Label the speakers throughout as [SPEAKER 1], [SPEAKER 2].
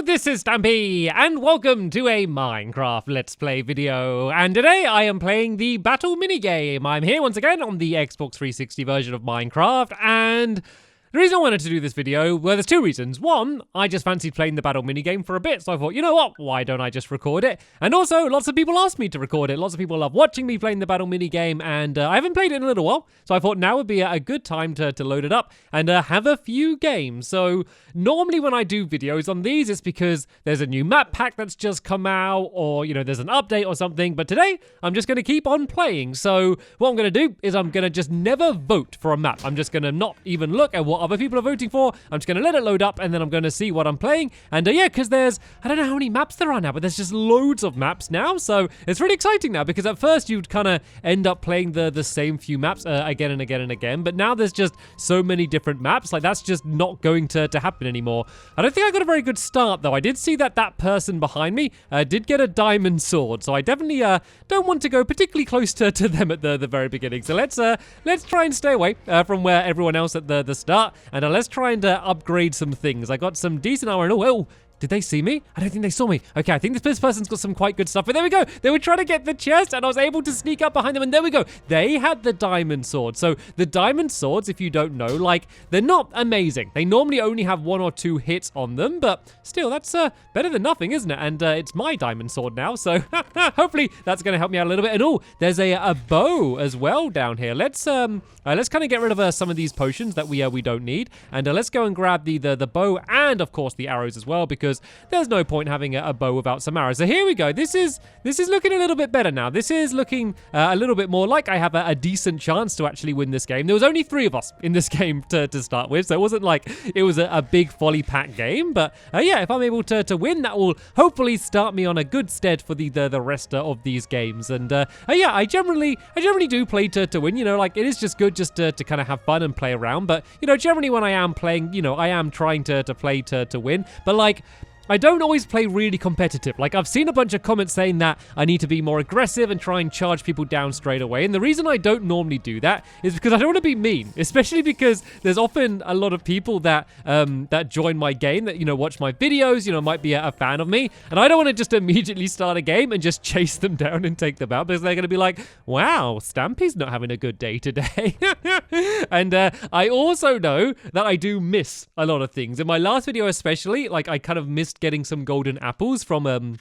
[SPEAKER 1] this is Stampy, and welcome to a Minecraft Let's Play video. And today I am playing the Battle minigame. I'm here once again on the Xbox 360 version of Minecraft, and the reason I wanted to do this video, well, there's two reasons. One, I just fancied playing the battle minigame for a bit, so I thought, you know what, why don't I just record it? And also, lots of people asked me to record it. Lots of people love watching me playing the battle minigame, and I haven't played it in a little while, so I thought now would be a good time to load it up and have a few games. So normally when I do videos on these, it's because there's a new map pack that's just come out, or, you know, there's an update or something, but today, I'm just going to keep on playing. So what I'm going to do is I'm going to just never vote for a map. I'm just going to not even look at what other people are voting for. I'm just going to let it load up, and then I'm going to see what I'm playing. And yeah, because there's, I don't know how many maps there are now, but there's just loads of maps now. So it's really exciting now, because at first you'd kind of end up playing the same few maps again and again and again. But now there's just so many different maps. Like, that's just not going to happen anymore. I don't think I got a very good start, though. I did see that person behind me did get a diamond sword. So I definitely don't want to go particularly close to them at the very beginning. So let's try and stay away from where everyone else at the start. And let's try and upgrade some things. I got some decent armor. And oh, did they see me? I don't think they saw me. Okay, I think this person's got some quite good stuff. But there we go. They were trying to get the chest, and I was able to sneak up behind them. And there we go. They had the diamond sword. So the diamond swords, if you don't know, like, they're not amazing. They normally only have 1 or 2 hits on them. But still, that's better than nothing, isn't it? And it's my diamond sword now. So hopefully that's going to help me out a little bit. And oh, there's a bow as well down here. Let's kind of get rid of some of these potions that we don't need. And let's go and grab the bow and, of course, the arrows as well, because there's no point having a bow without some arrows. So here we go. This is looking a little bit better now. This is looking a little bit more like I have a decent chance to actually win this game. There was only 3 of us in this game to start with, so it wasn't like it was a big folly pack game. But yeah, if I'm able to win, that will hopefully start me on a good stead for the rest of these games. And yeah, I generally do play to win. You know, like, it is just good just to kind of have fun and play around. But you know, generally when I am playing, you know, I am trying to play to win. But like, I don't always play really competitive. Like, I've seen a bunch of comments saying that I need to be more aggressive and try and charge people down straight away. And the reason I don't normally do that is because I don't want to be mean, especially because there's often a lot of people that that join my game that, you know, watch my videos, you know, might be a fan of me. And I don't want to just immediately start a game and just chase them down and take them out, because they're going to be like, wow, Stampy's not having a good day today. And I also know that I do miss a lot of things. In my last video especially, like, I kind of missed getting some golden apples from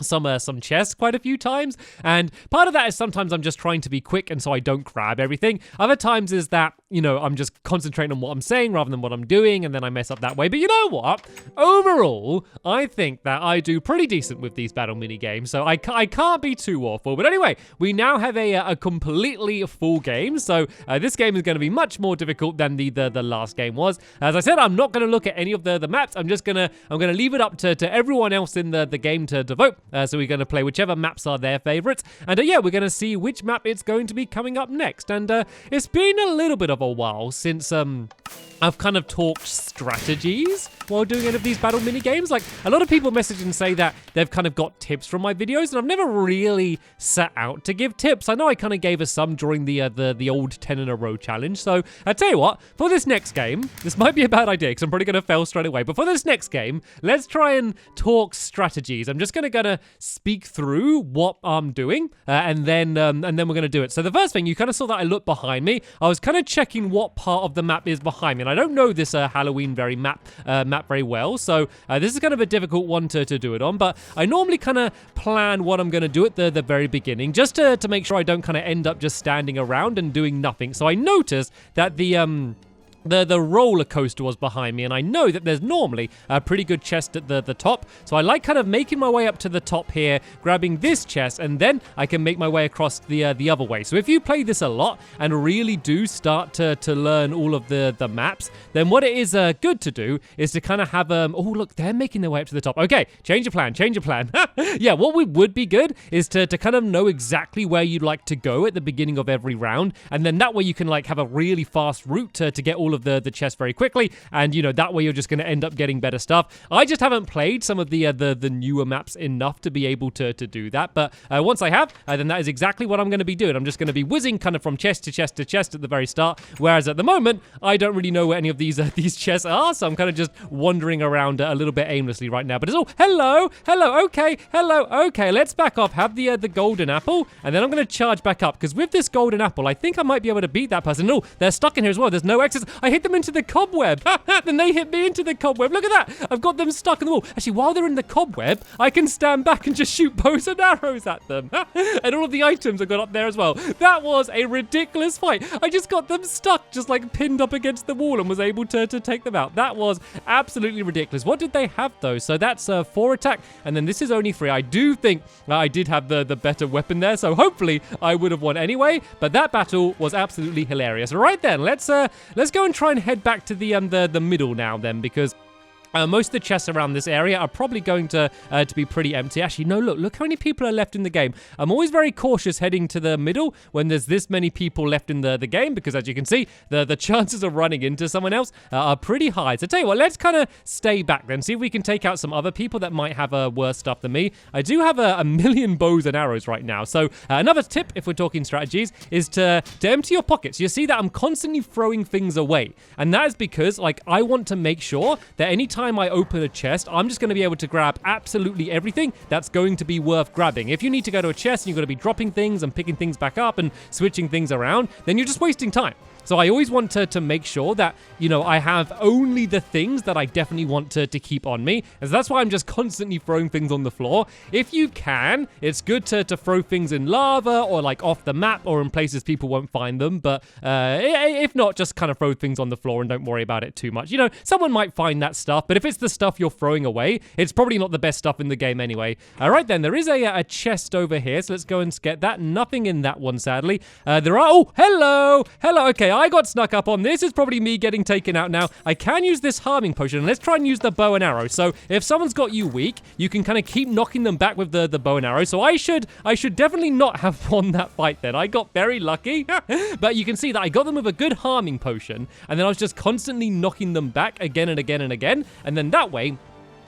[SPEAKER 1] some chests quite a few times, and part of that is sometimes I'm just trying to be quick and so I don't grab everything. Other times is that, you know, I'm just concentrating on what I'm saying rather than what I'm doing, and then I mess up that way. But you know what? Overall, I think that I do pretty decent with these battle mini games, so I can't be too awful. But anyway, we now have a completely full game, so this game is going to be much more difficult than the last game was. As I said, I'm not going to look at any of the maps. I'm gonna leave it up to everyone else in the game to vote. So we're going to play whichever maps are their favorites. And yeah, we're going to see which map it's going to be coming up next. And it's been a little bit of a while since I've kind of talked strategies while doing any of these battle mini games. Like, a lot of people message and say that they've kind of got tips from my videos, and I've never really set out to give tips. I know I kind of gave us some during the old 10 in a row challenge. So I tell you what, for this next game, this might be a bad idea because I'm probably going to fail straight away. But for this next game, let's try and talk strategies. I'm just going to speak through what I'm doing, and then we're going to do it. So the first thing, you kind of saw that I looked behind me. I was kind of checking what part of the map is behind me, and I don't know this Halloween map very well, so this is kind of a difficult one to do it on. But I normally kind of plan what I'm going to do at the very beginning, just to make sure I don't kind of end up just standing around and doing nothing. So I noticed that the roller coaster was behind me, and I know that there's normally a pretty good chest at the top, so I like kind of making my way up to the top here, grabbing this chest, and then I can make my way across the other way. So if you play this a lot and really do start to learn all of the maps, then what it is good to do is to kind of have oh look, they're making their way up to the top. Okay, change your plan. Yeah, what would be good is to kind of know exactly where you'd like to go at the beginning of every round, and then that way you can like have a really fast route to get all all of the chests very quickly, and that way you're just going to end up getting better stuff. I just haven't played some of the newer maps enough to be able to do that, but once I have, then that is exactly what I'm going to be doing. I'm just going to be whizzing kind of from chest to chest to chest at the very start, whereas at the moment, I don't really know where any of these chests are, so I'm kind of just wandering around a little bit aimlessly right now. But it's all, hello, okay, let's back off, have the golden apple, and then I'm going to charge back up, because with this golden apple, I think I might be able to beat that person. No, they're stuck in here as well. There's no exits. I hit them into the cobweb. Then they hit me into the cobweb. Look at that. I've got them stuck in the wall. Actually, while they're in the cobweb, I can stand back and just shoot bows and arrows at them. And all of the items I got up there as well. That was a ridiculous fight. I just got them stuck, just like pinned up against the wall, and was able to take them out. That was absolutely ridiculous. What did they have though? So that's 4 attack, and then this is only 3. I do think I did have the better weapon there, so hopefully I would have won anyway. But that battle was absolutely hilarious. All right then, let's go and try and head back to the middle now then, because most of the chests around this area are probably going to be pretty empty. Actually, no, look how many people are left in the game. I'm always very cautious heading to the middle when there's this many people left in the game, because as you can see, the chances of running into someone else are pretty high. So tell you what, let's kind of stay back then, see if we can take out some other people that might have worse stuff than me. I do have a million bows and arrows right now. So another tip, if we're talking strategies, is to empty your pockets. You see that I'm constantly throwing things away, and that is because I want to make sure that anytime I open a chest, I'm just going to be able to grab absolutely everything that's going to be worth grabbing. If you need to go to a chest and you're going to be dropping things and picking things back up and switching things around, then you're just wasting time. So I always want to make sure that, I have only the things that I definitely want to keep on me. And so that's why I'm just constantly throwing things on the floor. If you can, it's good to throw things in lava or off the map or in places people won't find them. But if not, just kind of throw things on the floor and don't worry about it too much. Someone might find that stuff, but if it's the stuff you're throwing away, it's probably not the best stuff in the game anyway. All right, then, there is a chest over here, so let's go and get that. Nothing in that one, sadly. There are... Oh, hello! Okay, I got snuck up on. This is probably me getting taken out now. I can use this harming potion, and let's try and use the bow and arrow. So if someone's got you weak, you can kind of keep knocking them back with the bow and arrow. So I should definitely not have won that fight then. I got very lucky. But you can see that I got them with a good harming potion, and then I was just constantly knocking them back again and again and again. And then that way,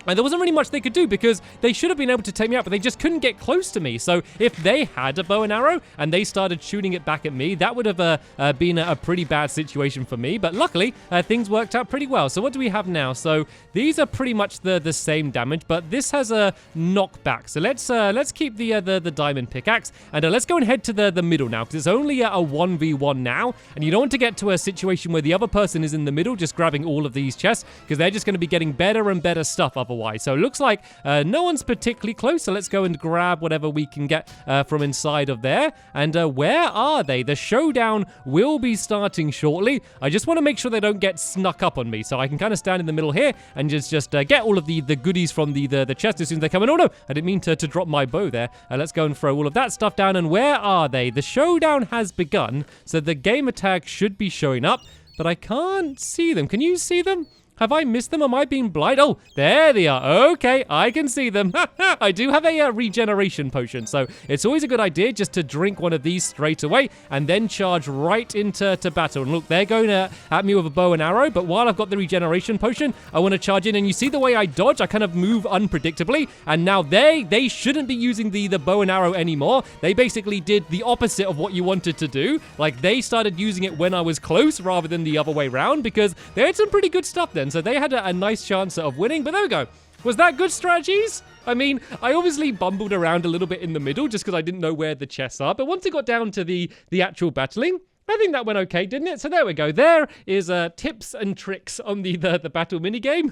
[SPEAKER 1] and there wasn't really much they could do, because they should have been able to take me out, but they just couldn't get close to me. So if they had a bow and arrow and they started shooting it back at me, that would have been a pretty bad situation for me. But luckily, things worked out pretty well. So what do we have now? So these are pretty much the same damage, but this has a knockback. So let's keep the diamond pickaxe, and let's go and head to the middle now, because it's only a 1v1 now, and you don't want to get to a situation where the other person is in the middle just grabbing all of these chests, because they're just going to be getting better and better stuff otherwise. So it looks like no one's particularly close, so let's go and grab whatever we can get from inside of there. And where are they? The showdown will be starting shortly. I just want to make sure they don't get snuck up on me, so I can kind of stand in the middle here and just get all of the goodies from the chest as soon as they come in. Oh no, I didn't mean to drop my bow there. Let's go and throw all of that stuff down. And where are they? The showdown has begun, so the gamer tag should be showing up, but I can't see them. Can you see them? Have I missed them? Am I being blind? Oh, there they are. Okay, I can see them. I do have a regeneration potion, so it's always a good idea just to drink one of these straight away and then charge right into battle. And look, they're going at me with a bow and arrow, but while I've got the regeneration potion, I want to charge in. And you see the way I dodge? I kind of move unpredictably, and now they shouldn't be using the bow and arrow anymore. They basically did the opposite of what you wanted to do. They started using it when I was close rather than the other way around, because they had some pretty good stuff then. So they had a nice chance of winning, but there we go. Was that good strategies? I mean, I obviously bumbled around a little bit in the middle just because I didn't know where the chests are, but once it got down to the actual battling, I think that went okay, didn't it? So there we go. There is tips and tricks on the battle minigame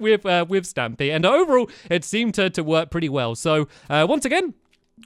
[SPEAKER 1] with Stampy, and overall, it seemed to work pretty well. So once again,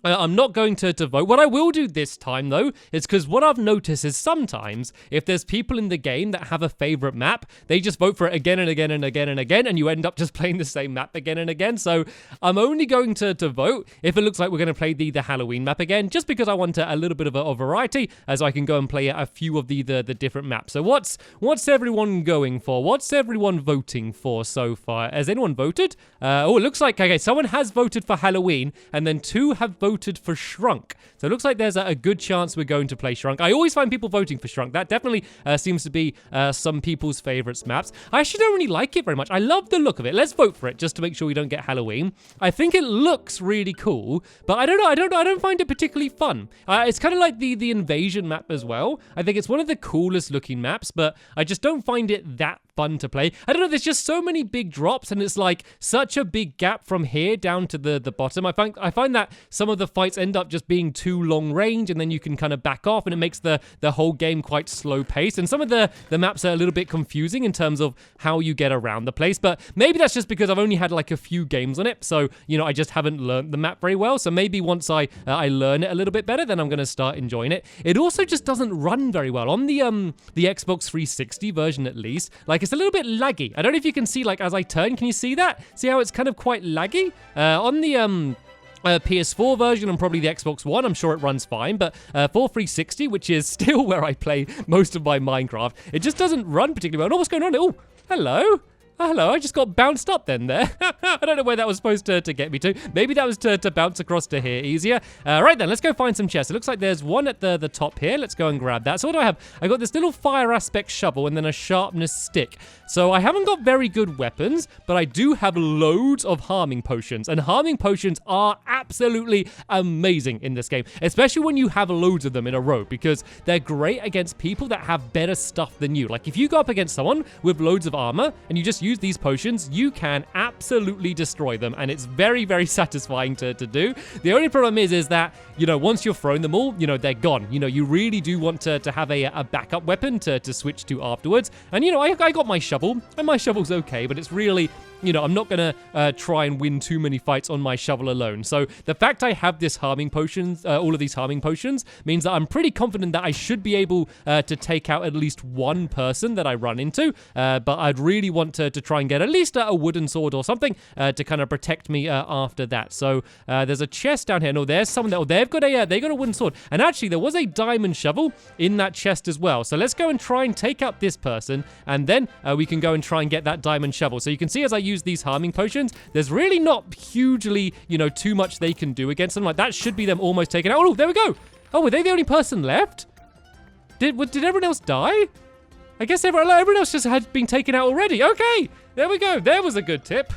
[SPEAKER 1] I'm not going to vote. What I will do this time, though, is because what I've noticed is sometimes if there's people in the game that have a favorite map, they just vote for it again and again and again and again, and you end up just playing the same map again and again. So I'm only going to vote if it looks like we're going to play the Halloween map again, just because I want a little bit of a variety, as I can go and play a few of the different maps. So what's everyone going for? What's everyone voting for so far? Has anyone voted? Oh, it looks like, okay, someone has voted for Halloween, and then 2 have voted voted for Shrunk. So it looks like there's a good chance we're going to play Shrunk. I always find people voting for Shrunk. That definitely seems to be some people's favorites maps. I actually don't really like it very much. I love the look of it. Let's vote for it just to make sure we don't get Halloween. I think it looks really cool, but I don't know. I don't find it particularly fun. It's kind of like the invasion map as well. I think it's one of the coolest looking maps, but I just don't find it that fun to play. I don't know, there's just so many big drops, and it's like such a big gap from here down to the bottom. I find that some of the fights end up just being too long range, and then you can kind of back off, and it makes the whole game quite slow paced. And some of the maps are a little bit confusing in terms of how you get around the place, but maybe that's just because I've only had like a few games on it, so you know, I just haven't learned the map very well. So maybe once I learn it a little bit better, then I'm going to start enjoying it. It also just doesn't run very well on the Xbox 360 version, at least. Like, it's a little bit laggy. I don't know if you can see, like, as I turn, can you see that? See how it's kind of quite laggy? On the PS4 version and probably the Xbox One, I'm sure it runs fine, but for 360, which is still where I play most of my Minecraft, it just doesn't run particularly well. Oh, what's going on? Oh, hello. Oh, hello, I just got bounced up then there. I don't know where that was supposed to get me to. Maybe that was to bounce across to here easier. Right then, let's go find some chests. It looks like there's one at the top here. Let's go and grab that. So what do I have? I got this little fire aspect shovel and then a sharpness stick. So I haven't got very good weapons, but I do have loads of harming potions. And harming potions are absolutely amazing in this game, especially when you have loads of them in a row, because they're great against people that have better stuff than you. Like, if you go up against someone with loads of armor and you just use these potions, you can absolutely destroy them, and it's very, very satisfying to do. The only problem is that, you know, once you've thrown them all, you know, they're gone. You know, you really do want to have a backup weapon to switch to afterwards. And, you know, I got my shovel, and my shovel's okay, but it's really, you know, I'm not gonna try and win too many fights on my shovel alone. So the fact I have this harming potions, all of these harming potions, means that I'm pretty confident that I should be able to take out at least one person that I run into. But I'd really want to try and get at least a wooden sword or something to kind of protect me after that. So there's a chest down here. No, there's someone that they got a wooden sword. And actually, there was a diamond shovel in that chest as well. So let's go and try and take out this person, and then we can go and try and get that diamond shovel. So you can see as I use these harming potions, there's really not hugely, you know, too much they can do against them. Like, that should be them almost taken out. Oh, there we go. Oh, were they the only person left? Did everyone else die? I guess everyone else just had been taken out already. Okay, there we go. There was a good tip.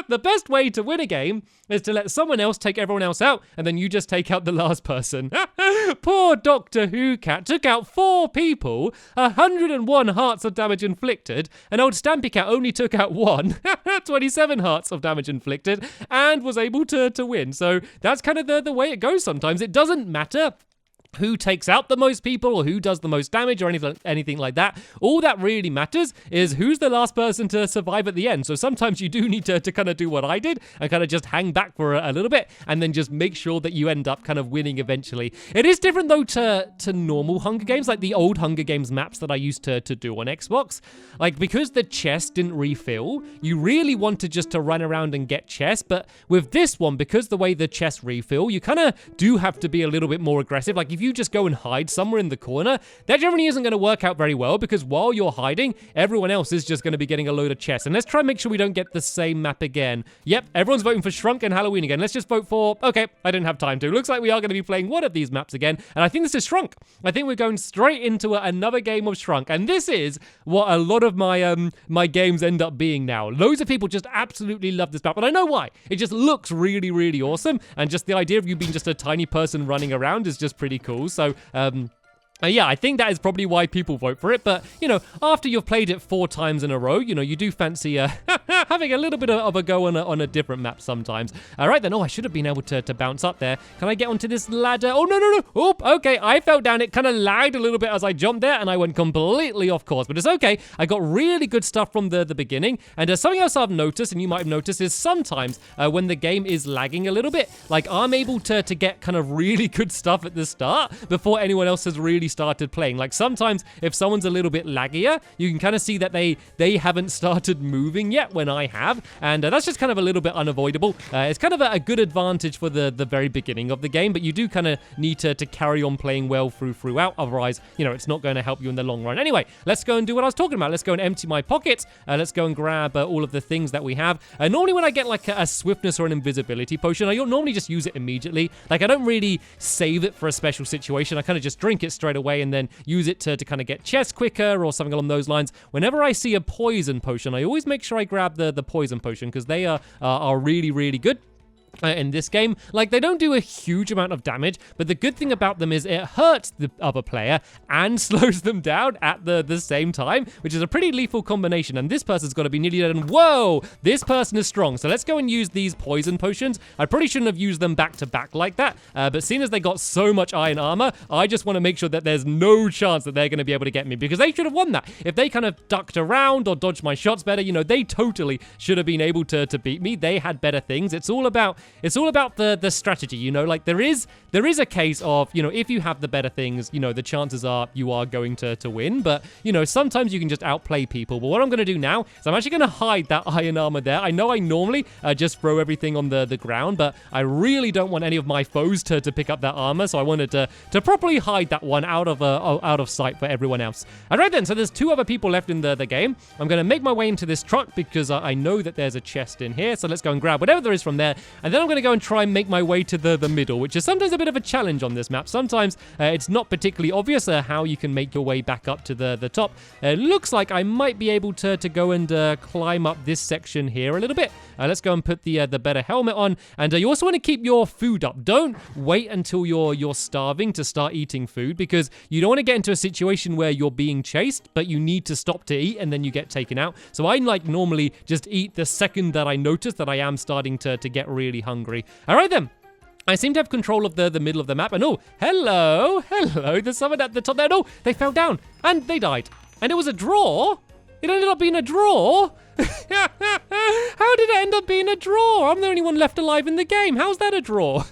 [SPEAKER 1] The best way to win a game is to let someone else take everyone else out, and then you just take out the last person. Poor Doctor Who Cat took out 4 people, 101 hearts of damage inflicted, and old Stampy Cat only took out 1, 27 hearts of damage inflicted, and was able to win. So that's kind of the way it goes sometimes. It doesn't matter who takes out the most people or who does the most damage or anything like that. All that really matters is who's the last person to survive at the end. So sometimes you do need to kind of do what I did and kind of just hang back for a little bit and then just make sure that you end up kind of winning eventually. It is different though to normal Hunger Games, like the old Hunger Games maps that I used to do on Xbox. Like, because the chest didn't refill, you really wanted just to run around and get chests. But with this one, because the way the chests refill, you kind of do have to be a little bit more aggressive. Like, if you just go and hide somewhere in the corner, that generally isn't going to work out very well, because while you're hiding, everyone else is just going to be getting a load of chests. And let's try and make sure we don't get the same map again. Yep, everyone's voting for Shrunk and Halloween again. Let's just vote for... Okay, I didn't have time to. Looks like we are going to be playing one of these maps again, and I think this is Shrunk. I think we're going straight into another game of Shrunk, and this is what a lot of my my games end up being now. Loads of people just absolutely love this map, and I know why. It just looks really, really awesome, and just the idea of you being just a tiny person running around is just pretty cool. So, yeah, I think that is probably why people vote for it. But, you know, after you've played it 4 times in a row, you know, you do fancy having a little bit of a go on a different map sometimes. All right, then. Oh, I should have been able to bounce up there. Can I get onto this ladder? Oh, no. Oh, okay. I fell down. It kind of lagged a little bit as I jumped there, and I went completely off course. But it's okay. I got really good stuff from the beginning. And something else I've noticed, and you might have noticed, is sometimes when the game is lagging a little bit, like, I'm able to get kind of really good stuff at the start before anyone else has really we started playing. Like sometimes if someone's a little bit laggier, you can kind of see that they haven't started moving yet when I have, and that's just kind of a little bit unavoidable. It's kind of a good advantage for the very beginning of the game, but you do kind of need to carry on playing well throughout, otherwise, you know, it's not going to help you in the long run. Anyway, let's go and do what I was talking about. Let's go and empty my pockets. Let's go and grab all of the things that we have. Normally when I get like a swiftness or an invisibility potion, I normally just use it immediately. Like I don't really save it for a special situation. I kind of just drink it straight away and then use it to kind of get chests quicker or something along those lines. Whenever I see a poison potion, I always make sure I grab the poison potion because they are really, really good. In this game, like they don't do a huge amount of damage, but the good thing about them is it hurts the other player and slows them down at the same time, which is a pretty lethal combination. And this person's got to be nearly dead. And whoa, this person is strong. So let's go and use these poison potions. I probably shouldn't have used them back to back like that, but seeing as they got so much iron armor, I just want to make sure that there's no chance that they're going to be able to get me, because they should have won that. If they kind of ducked around or dodged my shots better, you know, they totally should have been able to beat me. They had better things. It's all about the strategy, you know, like there is a case of, you know, if you have the better things, you know, the chances are you are going to win, but, you know, sometimes you can just outplay people. But what I'm going to do now is I'm actually going to hide that iron armor there. I know I normally just throw everything on the ground, but I really don't want any of my foes to pick up that armor, so I wanted to properly hide that one out of sight for everyone else. All right then, so there's 2 other people left in the game. I'm going to make my way into this truck because I know that there's a chest in here, so let's go and grab whatever there is from there, and then I'm going to go and try and make my way to the middle, which is sometimes a bit of a challenge on this map. Sometimes it's not particularly obvious how you can make your way back up to the top. It looks like I might be able to go and climb up this section here a little bit. Let's go and put the better helmet on, and you also want to keep your food up. Don't wait until you're starving to start eating food, because you don't want to get into a situation where you're being chased, but you need to stop to eat and then you get taken out. So I like normally just eat the second that I notice that I am starting to get really hungry. All right then. I seem to have control of the middle of the map. And oh, hello. There's someone at the top there. No, they fell down and they died. And it was a draw. It ended up being a draw. How did it end up being a draw? I'm the only one left alive in the game. How's that a draw?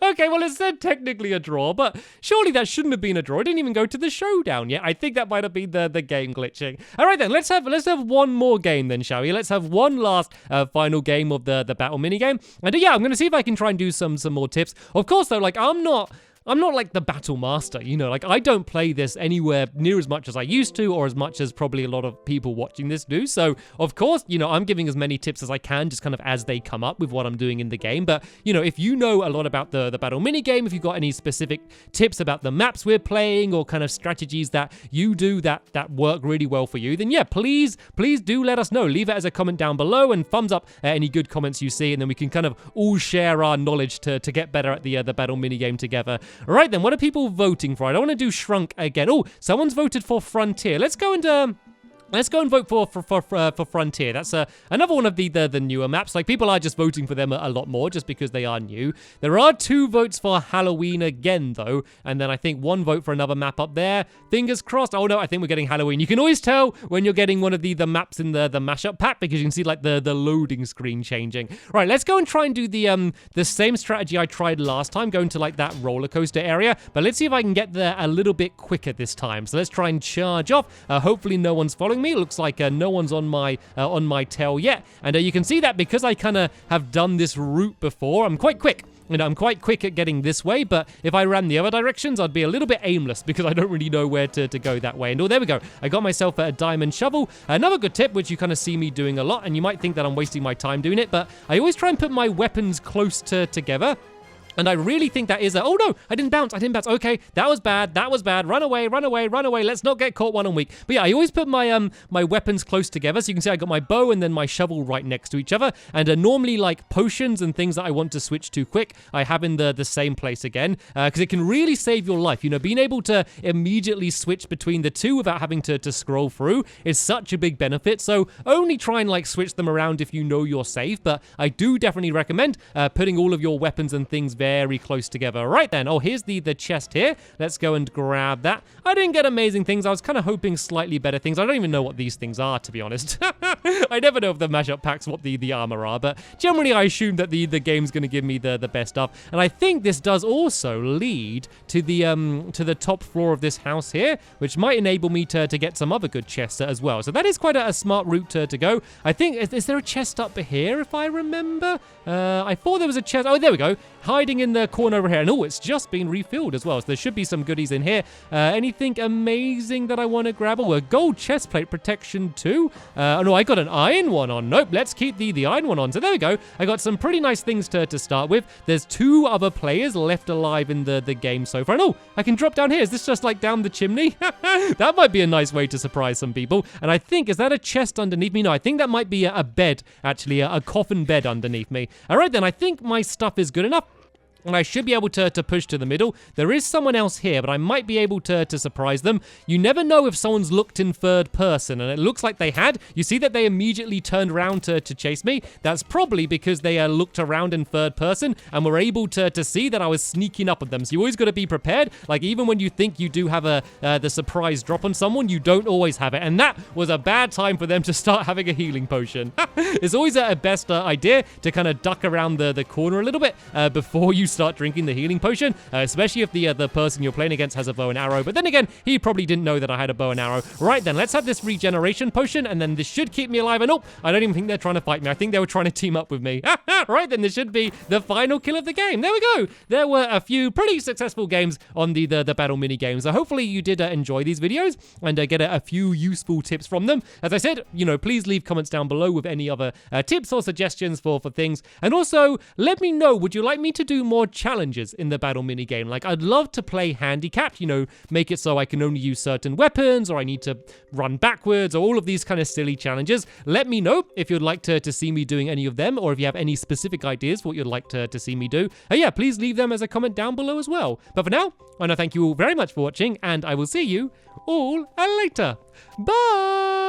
[SPEAKER 1] Okay, well, it said technically a draw, but surely that shouldn't have been a draw. It didn't even go to the showdown yet. I think that might have been the game glitching. All right, then, let's have one more game then, shall we? Let's have one last final game of the battle minigame. And yeah, I'm going to see if I can try and do some more tips. Of course, though, like, I'm not like the battle master, you know, like I don't play this anywhere near as much as I used to, or as much as probably a lot of people watching this do. So of course, you know, I'm giving as many tips as I can, just kind of as they come up with what I'm doing in the game. But, you know, if you know a lot about the battle mini game, if you've got any specific tips about the maps we're playing, or kind of strategies that you do that work really well for you, then yeah, please do let us know. Leave it as a comment down below, and thumbs up any good comments you see, and then we can kind of all share our knowledge to get better at the battle mini game together. Right then, what are people voting for? I don't want to do Shrunk again. Oh, someone's voted for Frontier. Let's go and vote for Frontier. That's another one of the newer maps. Like, people are just voting for them a lot more just because they are new. There are 2 votes for Halloween again, though. And then I think 1 vote for another map up there. Fingers crossed. Oh, no, I think we're getting Halloween. You can always tell when you're getting one of the maps in the mashup pack, because you can see, like, the loading screen changing. Right, let's go and try and do the same strategy I tried last time, going to, like, that roller coaster area. But let's see if I can get there a little bit quicker this time. So let's try and charge off. Hopefully no one's following me. It looks like no one's on my tail yet, and you can see that because I kind of have done this route before. I'm quite quick. You know, I'm quite quick at getting this way, but if I ran the other directions, I'd be a little bit aimless because I don't really know where to go that way. And oh, there we go. I got myself a diamond shovel. Another good tip, which you kind of see me doing a lot, and you might think that I'm wasting my time doing it, but I always try and put my weapons close together. And I really think that is oh no, I didn't bounce. Okay, that was bad. Run away. Let's not get caught 1 on weak. But yeah, I always put my my weapons close together. So you can see I got my bow and then my shovel right next to each other. And normally, like, potions and things that I want to switch to quick, I have in the same place again. Because it can really save your life. You know, being able to immediately switch between the 2 without having to scroll through is such a big benefit. So only try and, like, switch them around if you know you're safe. But I do definitely recommend putting all of your weapons and things very close together. Right then. Oh, here's the chest here. Let's go and grab that. I didn't get amazing things. I was kind of hoping slightly better things. I don't even know what these things are, to be honest. I never know if the mashup packs what the armor are, but generally I assume that the game's going to give me the best stuff. And I think this does also lead to the top floor of this house here, which might enable me to get some other good chests as well. So that is quite a smart route to go. I think, is there a chest up here, if I remember? I thought there was a chest. Oh, there we go. Hiding in the corner over here. And oh, it's just been refilled as well. So there should be some goodies in here. Anything amazing that I want to grab? Oh, a gold chest plate protection too. Oh no, I got an iron one on. Nope, let's keep the iron one on. So there we go. I got some pretty nice things to start with. There's 2 other players left alive in the game so far. And oh, I can drop down here. Is this just like down the chimney? That might be a nice way to surprise some people. And I think, is that a chest underneath me? No, I think that might be a bed, actually, a coffin bed underneath me. All right, then, I think my stuff is good enough. And I should be able to push to the middle. There is someone else here, but I might be able to surprise them. You never know if someone's looked in third person, and it looks like they had. You see that they immediately turned around to chase me? That's probably because they looked around in third person and were able to see that I was sneaking up on them. So you always got to be prepared. Like, even when you think you do have the surprise drop on someone, you don't always have it. And that was a bad time for them to start having a healing potion. It's always a best idea to kind of duck around the corner a little bit before you start drinking the healing potion, especially if the person you're playing against has a bow and arrow. But then again, he probably didn't know that I had a bow and arrow. Right then, let's have this regeneration potion, and then this should keep me alive. And oh, I don't even think they're trying to fight me. I think they were trying to team up with me. Right then, this should be the final kill of the game. There we go. There were a few pretty successful games on the battle mini games. So hopefully you did enjoy these videos and get a few useful tips from them. As I said, please leave comments down below with any other tips or suggestions for things. And also, let me know, would you like me to do more challenges in the battle mini game? Like, I'd love to play handicapped, make it so I can only use certain weapons, or I need to run backwards, or all of these kind of silly challenges. Let me know if you'd like to see me doing any of them, or if you have any specific ideas for what you'd like to see me do. Yeah, please leave them as a comment down below as well. But for now, I want to thank you all very much for watching, and I will see you all later. Bye!